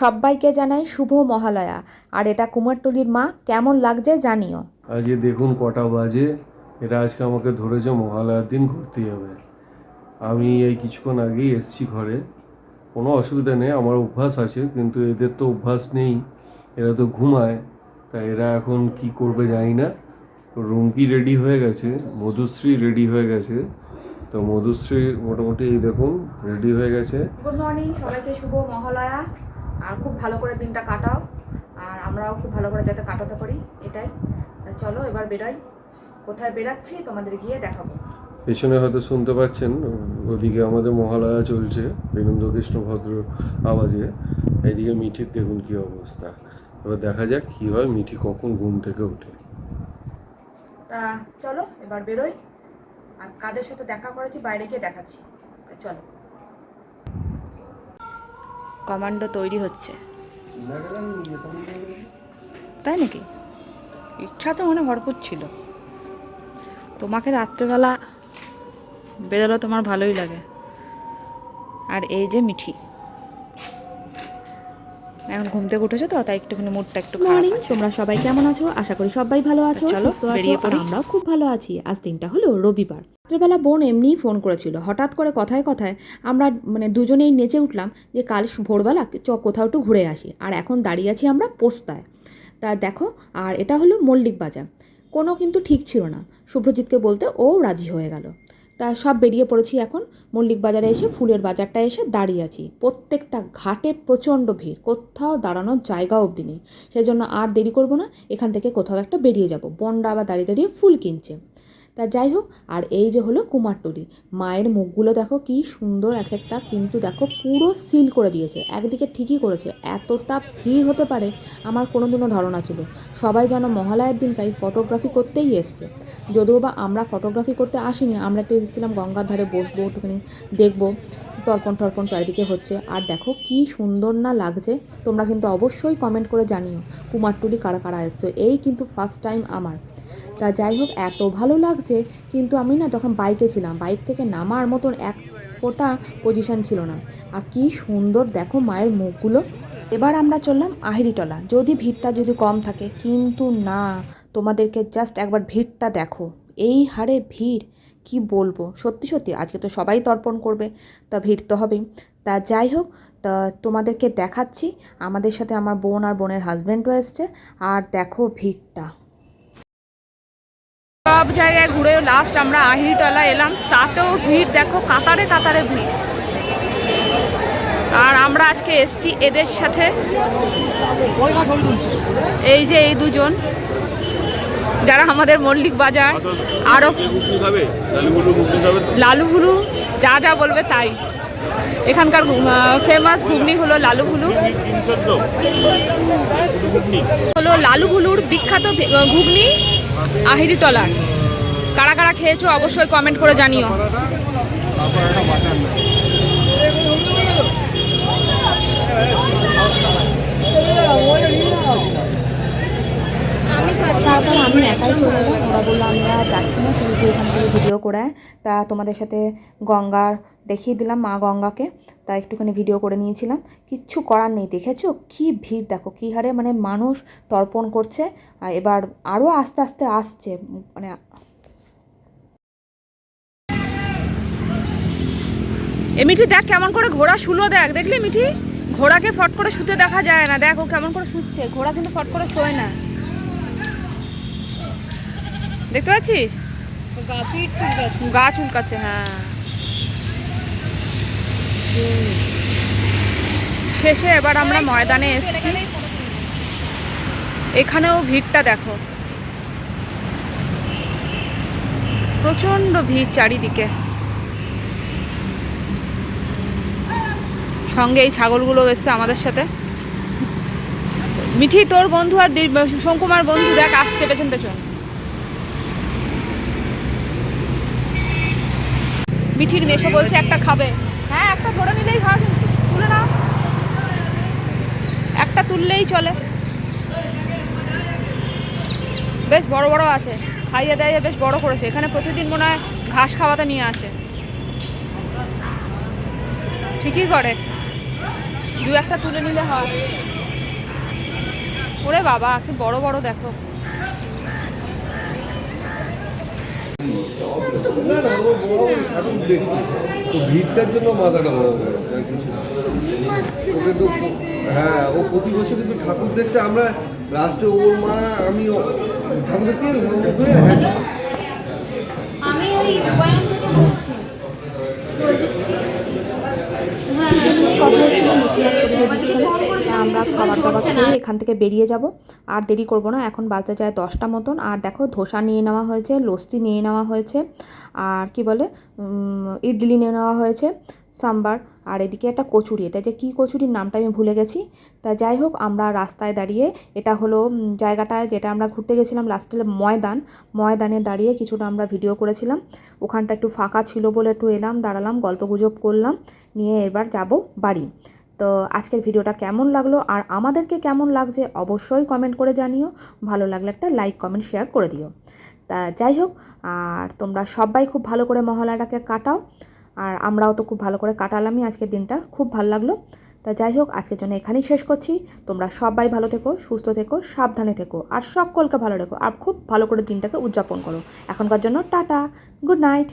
সবাইকে জানাই শুভ মহালয়া। আর এটা কুমারটুলির মা, কেমন লাগছে জানিও। আজকে দেখুন কটা বাজে, এরা আজকে আমাকে ধরেছে মহালয়ার দিন ঘুরতে যাবে। আমি এই কিছুক্ষণ আগেই এসছি ঘরে, কোনো অসুবিধা নেই, আমার অভ্যাস আছে, কিন্তু এদের তো অভ্যাস নেই, এরা তো ঘুমায়। তাই এরা এখন কি করবে জানি না। রুমকি রেডি হয়ে গেছে, মধুশ্রী রেডি হয়ে গেছে। তো মধুশ্রী মোটামুটি এই দেখুন রেডি হয়ে গেছে। গুড মর্নিং সবাইকে, শুভ মহালয়া। আর খুব ভালো করে দিনটা কাটাও, আর আমরাও খুব ভালো করে যাতে কাটাতে পারি, এটাই। চলো এবার বেরোই। কোথায় বেরাচ্ছি তোমাদের গিয়ে দেখাবো। পেছনে হয়তো শুনতে পাচ্ছেন, ওদিকে আমাদের মহালয়া চলছে বীরেন্দ্র কৃষ্ণ ভদ্র আওয়াজে। এইদিকে মিঠির দেখুন কী অবস্থা। এবার দেখা যাক কী হয়, মিঠি কখন ঘুম থেকে ওঠে। তা চলো এবার বেরোই, আর কাদের সাথে দেখা করেছি বাইরে গিয়ে দেখাচ্ছি। চলো। কমান্ডো তৈরি হচ্ছে, তাই নাকি? ইচ্ছা তো মনে ভরপুর ছিল। তোমাকে রাত্রেবেলা বেরোলে তোমার ভালোই লাগে। আর এই যে মিঠি এখন ঘুম থেকে উঠেছো, তো তাই একটুখানি মুডটা একটু খারাপ আছে। তোমরা সবাই কেমন আছো? আশা করি সবাই ভালো আছো, সুস্থ আছো, আর আমরাও খুব ভালো আছি। আজ দিনটা হলো রবিবার। রাত্রেবেলা বোন এমনিই ফোন করেছিল, হঠাৎ করে কথায় কথায় আমরা দুজনেই নেচে উঠলাম যে কাল ভোরবেলা কোথাও একটু ঘুরে আসি। আর এখন দাঁড়িয়ে আছি আমরা পোস্তায়। তা দেখো, আর এটা হলো মল্লিক বাজার। কোনো কিন্তু ঠিক ছিল না, শুভ্রজিৎকে বলতে ও রাজি হয়ে গেল। তা সব বেরিয়ে পড়েছি এখন। মল্লিক বাজারে এসে ফুলের বাজারটা এসে দাঁড়িয়ে আছি। প্রত্যেকটা ঘাটে প্রচণ্ড ভিড়, কোথাও দাঁড়ানোর জায়গা অবধি নেই। সেজন্য আর দেরি করব না, এখান থেকে কোথাও একটা বেরিয়ে যাব। বোনরা আবার দাঁড়িয়ে দাঁড়িয়ে ফুল কিনছে। তা যাই হোক, আর এই যে হলো কুমারটুলি। মায়ের মুখগুলো দেখো কি সুন্দর এক একটা, কিন্তু দেখো পুরো সিল করে দিয়েছে। একদিকে ঠিকই করেছে, এতটা ভিড় হতে পারে আমার কোনোদিনও ধারণা ছিল। সবাই যেন মহালয়ার দিনকাই ফটোগ্রাফি করতেই এসছে। যদিও বা আমরা ফটোগ্রাফি করতে আসিনি, আমরা একটু এসেছিলাম গঙ্গার ধারে বসবো, একটুখানি দেখবো তর্পণ টর্পণ চারিদিকে হচ্ছে। আর দেখো কি সুন্দর না লাগছে। তোমরা কিন্তু অবশ্যই কমেন্ট করে জানিও কুমারটুলি কারা কারা এসছো। এই কিন্তু ফার্স্ট টাইম আমার। তা যাই হোক, এত ভালো লাগছে। কিন্তু আমি না তখন বাইকে ছিলাম, বাইক থেকে নামার মতন এক ফোঁটা পজিশন ছিল না। আর কি সুন্দর দেখো মায়ের মুখগুলো। এবার আমরা চললাম আহিরিটলা, যদি ভিড়টা যদি কম থাকে, কিন্তু না, তোমাদেরকে জাস্ট একবার ভিড়টা দেখো। এই হারে ভিড়, কি বলবো। সত্যি সত্যি আজকে তো সবাই তর্পণ করবে, তা ভিড় তো হবেই। তা যাই হোক, তা তোমাদেরকে দেখাচ্ছি। আমাদের সাথে আমার বোন আর বোনের হাজব্যান্ডও এসছে। আর দেখো ভিড়টা। সব জায়গায় ঘুরে লাস্ট আমরা আহিরিটলা এলাম, তাতেও ভিড় দেখো, কাতারে কাতারে ভিড়। আর আমরা আজকে এসছি এদের সাথে, এই যে এই দুজন যারা আমাদের মল্লিক বাজার আরো লালু ভুলু যা যা বলবে তাই। এখানকার ফেমাস ঘুগনি হলো লালু ভুলু, হলো লালু ভুলুর বিখ্যাত ঘুগনি আহিরিটলার। কারা কারা খেয়েছো অবশ্যই কমেন্ট করে জানিও। তারপর আমি একাই চলে এলাম। ওরা বললো আমরা যাচ্ছি না, তুমি এখান থেকে ভিডিও করায়। তা তোমাদের সাথে গঙ্গার দেখিয়ে দিলাম, মা গঙ্গাকে। তা একটুখানি ভিডিও করে নিয়েছিলাম। কিচ্ছু করার নেই, দেখেছো কি ভিড় দেখো, কী হারে মানুষ তর্পণ করছে। এবার আরও আস্তে আস্তে আসছে। মিঠি দেখ কেমন করে ঘোড়া শুলো, দেখ, দেখলি মিঠি? ঘোড়াকে ফট করে শুতে দেখা যায় না, দেখ ও কেমন করে শুচ্ছে। ঘোড়া কিন্তু ফট করে শোয় না, দেখতে পাচ্ছিস? গা চুলকাচ্ছে, হ্যাঁ। শেষে এবার আমরা ময়দানে এসেছি। এখানেও ভিড়টা দেখো, প্রচন্ড ভিড় চারিদিকে। সঙ্গে এই ছাগলগুলো এসছে আমাদের সাথে। মিঠি তোর বন্ধু আর শঙ্কুমার বন্ধু দেখ আসছে পেছন পেছন। মিঠির মেশো বলছে একটা খাবে। হ্যাঁ, একটা ধরে নিলেই খাওয়া, তুলে নাও, একটা তুললেই চলে। বেশ বড় বড় আছে, খাইয়ে দেয় বেশ বড় করেছে। এখানে প্রতিদিন মনে হয় ঘাস খাওয়াতে নিয়ে আসে। ঠিকই করে, দু একটা তুলে নিলে হয়। ওরে বাবা কি বড় বড় দেখো। না না ও ঠাকুর দেখবে তো ভিড়টার জন্য মাথাটা বড় হয়ে গেছে আর কিছু না। ওকে তো হ্যাঁ ও প্রতি বছর কিন্তু ঠাকুর দেখতে আমরা লাস্টে ওর মা আমি ঠাকুর দেখতে হ্যাঁ আমি ওই বয়ান থেকে বলছি কথা হচ্ছিল মিশিয়ে আমরা খাবার দাবার খেয়ে এখান থেকে বেরিয়ে যাব। আর দেরি করব না, এখন বাজতে যায় 10টা মতন। আর দেখো ধোসা নিয়ে নেওয়া হয়েছে, লস্যি নিয়ে নেওয়া হয়েছে, আর কি বলে ইডলি নিয়ে নেওয়া হয়েছে, সাম্বার, আর এদিকে একটা কচুরি। এটা যে কী কচুরির নামটা আমি ভুলে গেছি। তা যাই হোক আমরা রাস্তায় দাঁড়িয়ে, এটা হলো জায়গাটায় যেটা আমরা ঘুরতে গেছিলাম লাস্টে, ময়দানে দাঁড়িয়ে কিছুটা আমরা ভিডিও করেছিলাম। ওখানটা একটু ফাঁকা ছিল বলে একটু এলাম, দাঁড়ালাম, গল্পগুজব করলাম, নিয়ে এবার যাব বাড়ি। তো আজকের ভিডিওটা কেমন লাগলো আর আমাদেরকে কেমন লাগছে অবশ্যই কমেন্ট করে জানিও। ভালো লাগলে একটা লাইক কমেন্ট শেয়ার করে দিও। তা যাই হোক, আর তোমরা সবাই খুব ভালো করে মহালয়াটাকে কাটাও, আর আমরাও তো খুব ভালো করে কাটালামই আজকের দিনটা, খুব ভালো লাগলো। তা যাই হোক আজকের জন্য এখানেই শেষ করছি। তোমরা সবাই ভালো থেকো, সুস্থ থেকো, সাবধানে থেকো, আর সকলকে ভালো রেখো, আর খুব ভালো করে দিনটাকে উদযাপন করো। এখনকার জন্য টাটা, গুড নাইট।